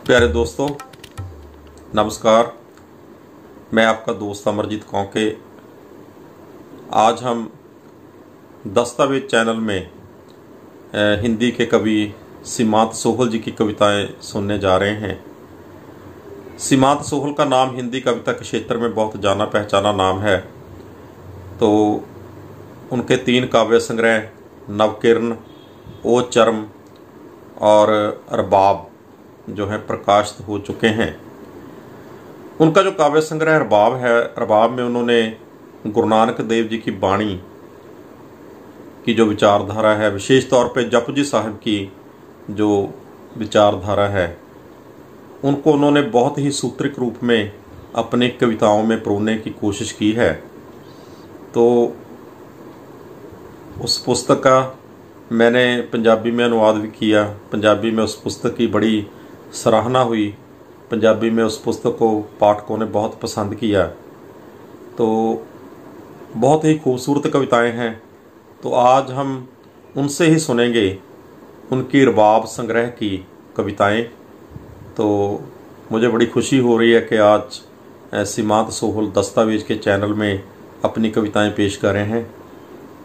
प्यारे दोस्तों, नमस्कार। मैं आपका दोस्त अमरजीत कौंके। आज हम दस्तावेज चैनल में हिंदी के कवि सीमांत सोहल जी की कविताएं सुनने जा रहे हैं। सीमांत सोहल का नाम हिंदी कविता के क्षेत्र में बहुत जाना पहचाना नाम है। तो उनके 3 काव्य संग्रह नवकिरण, ओ चर्म और रबाब जो है प्रकाशित हो चुके हैं। उनका जो काव्य संग्रह रबाब है, रबाब में उन्होंने गुरु नानक देव जी की बाणी की जो विचारधारा है, विशेष तौर पे जपजी साहिब की जो विचारधारा है, उनको उन्होंने बहुत ही सूत्रिक रूप में अपनी कविताओं में परोने की कोशिश की है। तो उस पुस्तक का मैंने पंजाबी में अनुवाद भी किया। पंजाबी में उस पुस्तक की बड़ी सराहना हुई। पंजाबी में उस पुस्तक को पाठकों ने बहुत पसंद किया। तो बहुत ही खूबसूरत कविताएं हैं। तो आज हम उनसे ही सुनेंगे उनकी रबाब संग्रह की कविताएं। तो मुझे बड़ी खुशी हो रही है कि आज सीमांत सोहल दस्तावेज के चैनल में अपनी कविताएं पेश कर रहे हैं।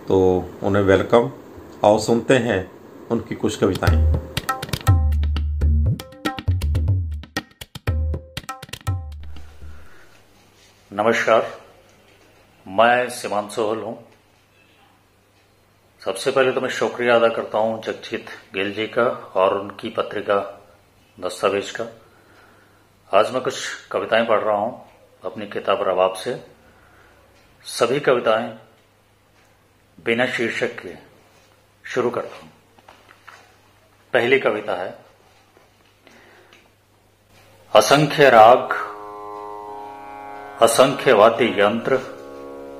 तो उन्हें वेलकम। आओ सुनते हैं उनकी कुछ कविताएं। नमस्कार, मैं सीमांत सोहल हूं। सबसे पहले तो मैं शुक्रिया अदा करता हूं जगजीत गिल जी का और उनकी पत्रिका दस्तावेज का। आज मैं कुछ कविताएं पढ़ रहा हूं अपनी किताब रबाब से। सभी कविताएं बिना शीर्षक के शुरू करता हूं। पहली कविता है असंख्य राग, असंख्य वाद्य यंत्र,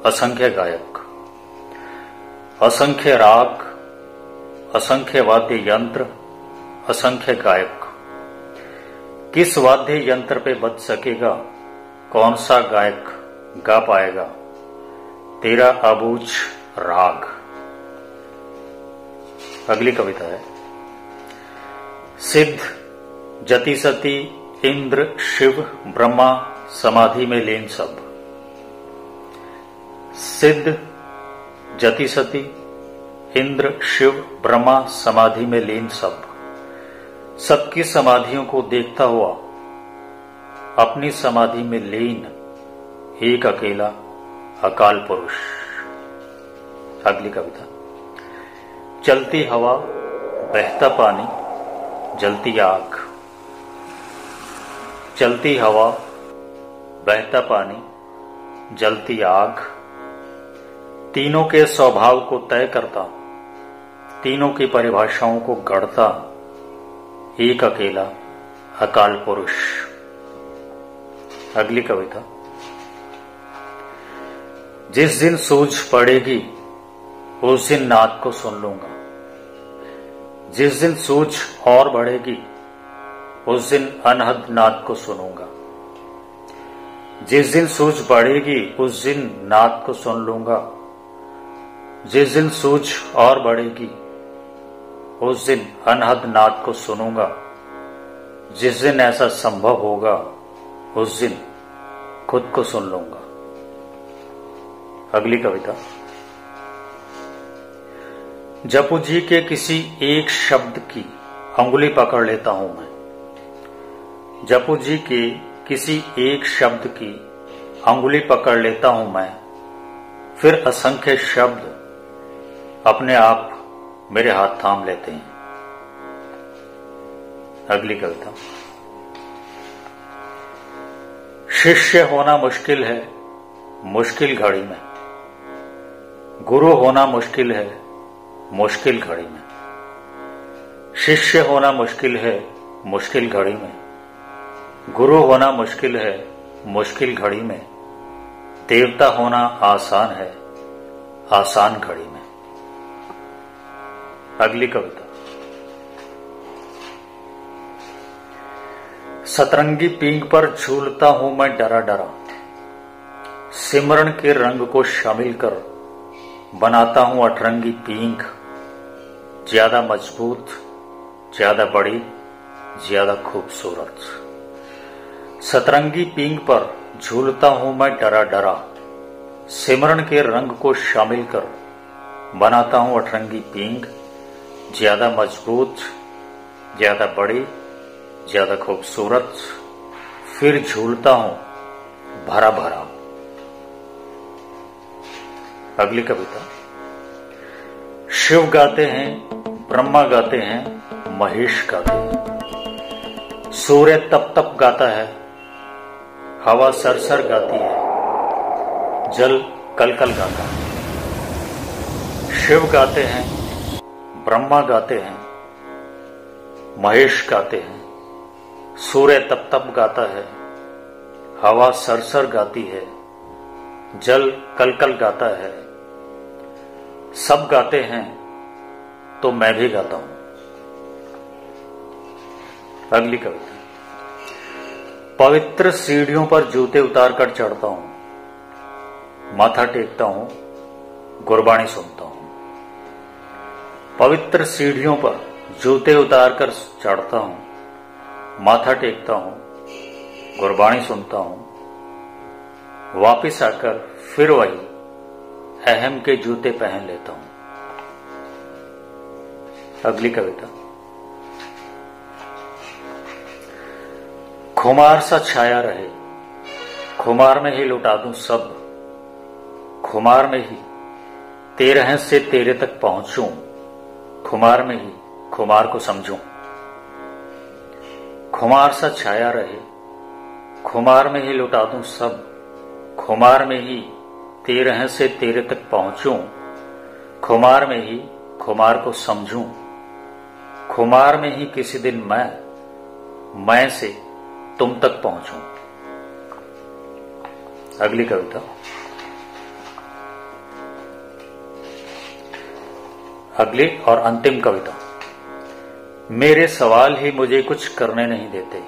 असंख्य गायक। असंख्य राग, असंख्य वाद्य यंत्र, असंख्य गायक। किस वाद्य यंत्र पे बज सकेगा, कौन सा गायक गा पाएगा तेरा अबूझ राग। अगली कविता है सिद्ध जति सती इंद्र शिव ब्रह्मा समाधि में लीन सब। सिद्ध जति सती इंद्र शिव ब्रह्मा समाधि में लीन सब। सबकी समाधियों को देखता हुआ अपनी समाधि में लीन एक अकेला अकाल पुरुष। अगली कविता चलती हवा, बहता पानी, जलती आग। चलती हवा, बहता पानी, जलती आग। तीनों के स्वभाव को तय करता, तीनों की परिभाषाओं को गढ़ता एक अकेला अकाल पुरुष। अगली कविता जिस दिन सूझ पड़ेगी उस दिन नाद को सुन लूंगा। जिस दिन सूझ और बढ़ेगी उस दिन अनहद नाद को सुनूंगा। जिस दिन सूझ बढ़ेगी उस दिन नाद को सुन लूंगा। जिस दिन सूझ और बढ़ेगी उस दिन अनहद नाद को सुनूंगा। जिस दिन ऐसा संभव होगा उस दिन खुद को सुन लूंगा। अगली कविता जपू जी के किसी एक शब्द की अंगुली पकड़ लेता हूं मैं। जपू जी के किसी एक शब्द की अंगुली पकड़ लेता हूं मैं। फिर असंख्य शब्द अपने आप मेरे हाथ थाम लेते हैं। अगली कविता शिष्य होना मुश्किल है मुश्किल घड़ी में। गुरु होना मुश्किल है मुश्किल घड़ी में। शिष्य होना मुश्किल है मुश्किल घड़ी में। गुरु होना मुश्किल है मुश्किल घड़ी में। देवता होना आसान है आसान घड़ी में। अगली कविता सतरंगी पींग पर झूलता हूं मैं डरा डरा। सिमरन के रंग को शामिल कर बनाता हूं अठरंगी पींग। ज्यादा मजबूत, ज्यादा बड़ी, ज्यादा खूबसूरत। सतरंगी पींग पर झूलता हूं मैं डरा डरा, सिमरन के रंग को शामिल कर बनाता हूं अठरंगी पींग, ज्यादा मजबूत, ज्यादा बड़ी, ज्यादा खूबसूरत, फिर झूलता हूं भरा भरा। अगली कविता। शिव गाते हैं, ब्रह्मा गाते हैं, महेश गाते हैं, सूर्य तप तप गाता है, हवा सरसर गाती है, जल कल कल गाता है। शिव गाते हैं, ब्रह्मा गाते हैं, महेश गाते हैं, सूर्य तप तप गाता है, हवा सरसर गाती है, जल कल कल गाता है। सब गाते हैं तो मैं भी गाता हूं। अगली कविता। पवित्र सीढ़ियों पर जूते उतार कर चढ़ता हूं, माथा टेकता हूं, गुरबाणी सुनता हूं। पवित्र सीढ़ियों पर जूते उतार कर चढ़ता हूं, माथा टेकता हूं, गुरबाणी सुनता हूं। वापिस आकर फिर वही अहम के जूते पहन लेता हूं। अगली कविता। खुमार सा छाया रहे, खुमार में ही लुटा दूं सब, खुमार में ही तेरह से तेरे तक पहुंचूं, खुमार में ही खुमार को समझूं। खुमार सा छाया रहे, खुमार में ही लुटा दूं सब, खुमार में ही तेरह से तेरे तक पहुंचूं, खुमार में ही खुमार को समझूं। खुमार में ही किसी दिन मैं से तुम तक पहुंचूं। अगली कविता। अगली और अंतिम कविता। मेरे सवाल ही मुझे कुछ करने नहीं देते,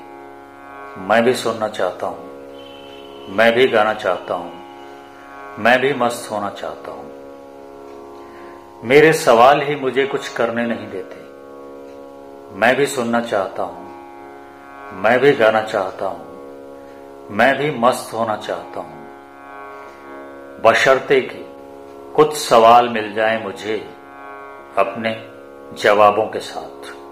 मैं भी सुनना चाहता हूं, मैं भी गाना चाहता हूं, मैं भी मस्त होना चाहता हूं। मेरे सवाल ही मुझे कुछ करने नहीं देते, मैं भी सुनना चाहता हूं, मैं भी गाना चाहता हूं, मैं भी मस्त होना चाहता हूं। बशर्ते कि कुछ सवाल मिल जाए मुझे अपने जवाबों के साथ।